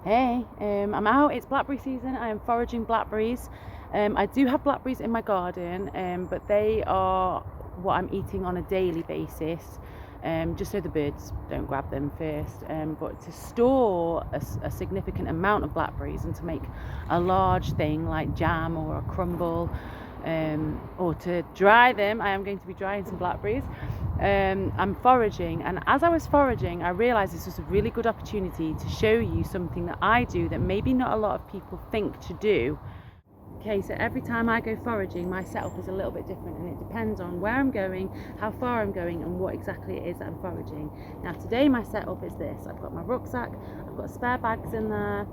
Hey, I'm out, it's blackberry season, I am foraging blackberries. I do have blackberries in my garden, but they are what I'm eating on a daily basis, just so the birds don't grab them first. But to store a significant amount of blackberries and to make a large thing like jam or a crumble, or to dry them, I am going to be drying some blackberries. I'm foraging, and as I was foraging I realized this was a really good opportunity to show you something that I do that maybe not a lot of people think to do. Okay, so every time I go foraging my setup is a little bit different, and it depends on where I'm going, how far I'm going, and what exactly it is that I'm foraging. Now today my setup is this: I've got my rucksack, I've got spare bags in there,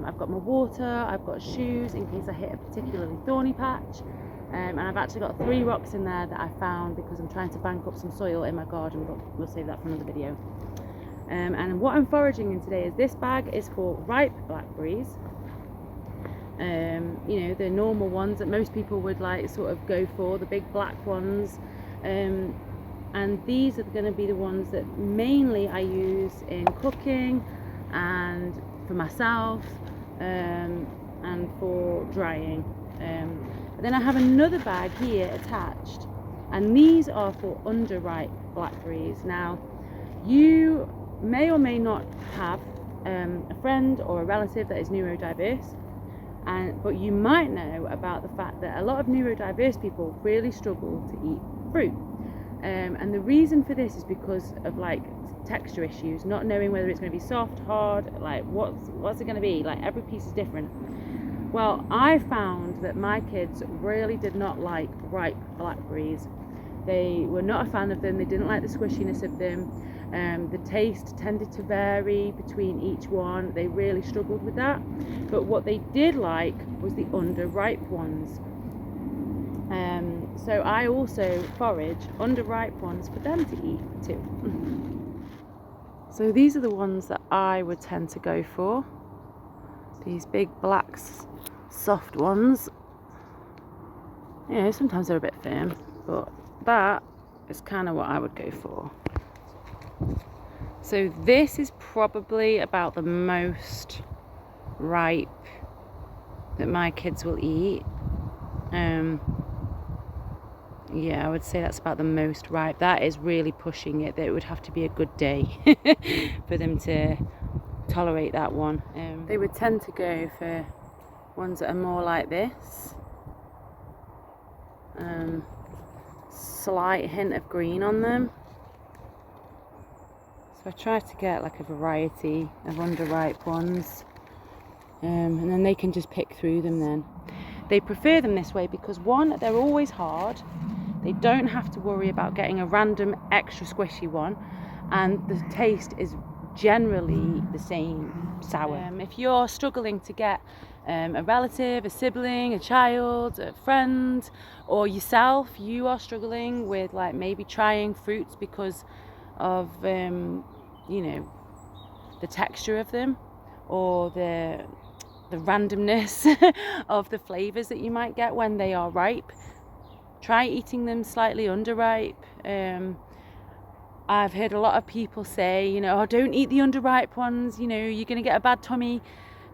I've got my water, I've got shoes in case I hit a particularly thorny patch, and I've actually got 3 rocks in there that I found because I'm trying to bank up some soil in my garden, but we'll save that for another video. And what I'm foraging in today is this bag is for ripe blackberries, you know, the normal ones that most people would like sort of go for, the big black ones, and these are going to be the ones that mainly I use in cooking and for myself, and for drying. But then I have another bag here attached, and these are for underripe blackberries. Now you may or may not have a friend or a relative that is neurodiverse, but you might know about the fact that a lot of neurodiverse people really struggle to eat fruit, and the reason for this is because of like texture issues, not knowing whether it's going to be soft, hard, like what's it going to be, like every piece is different. Well, I found that my kids really did not like ripe blackberries. They were not a fan of them, they didn't like the squishiness of them. The taste tended to vary between each one. They really struggled with that. But what they did like was the underripe ones. So I also forage underripe ones for them to eat too. So these are the ones that I would tend to go for. These big black soft ones. You know, sometimes they're a bit firm, but that is kind of what I would go for. So this is probably about the most ripe that my kids will eat. Yeah, I would say that's about the most ripe. That is really pushing it. That it would have to be a good day for them to tolerate that one. They would tend to go for ones that are more like this. Slight hint of green on them. So I try to get like a variety of underripe ones, and then they can just pick through them then. They prefer them this way because one, they're always hard. They don't have to worry about getting a random extra squishy one, and the taste is generally the same, sour. If you're struggling to get a relative, a sibling, a child, a friend, or yourself, you are struggling with like maybe trying fruits because of you know, the texture of them or the randomness of the flavors that you might get when they are ripe, try eating them slightly underripe. I've heard a lot of people say, you know, oh, don't eat the underripe ones, you know, you're gonna get a bad tummy,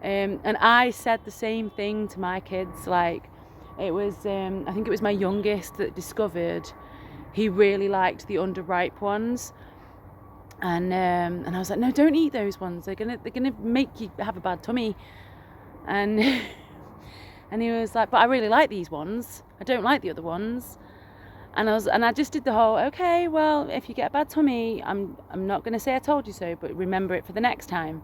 and I said the same thing to my kids. Like, it was I think it was my youngest that discovered he really liked the underripe ones, and I was like, no, don't eat those ones, they're gonna make you have a bad tummy. And and he was like, but I really like these ones, I don't like the other ones. And I just did the whole, okay, well, if you get a bad tummy, I'm not going to say I told you so, but remember it for the next time.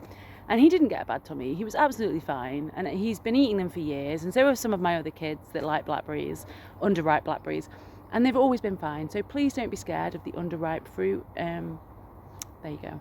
And he didn't get a bad tummy. He was absolutely fine, and he's been eating them for years. And so have some of my other kids that like blackberries, underripe blackberries, and they've always been fine. So please don't be scared of the underripe fruit. There you go.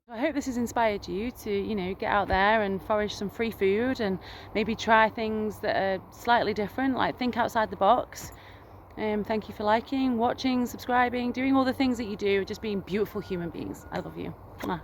I hope this has inspired you to, you know, get out there and forage some free food and maybe try things that are slightly different, like think outside the box. Thank you for liking, watching, subscribing, doing all the things that you do, just being beautiful human beings. I love you. Mwah.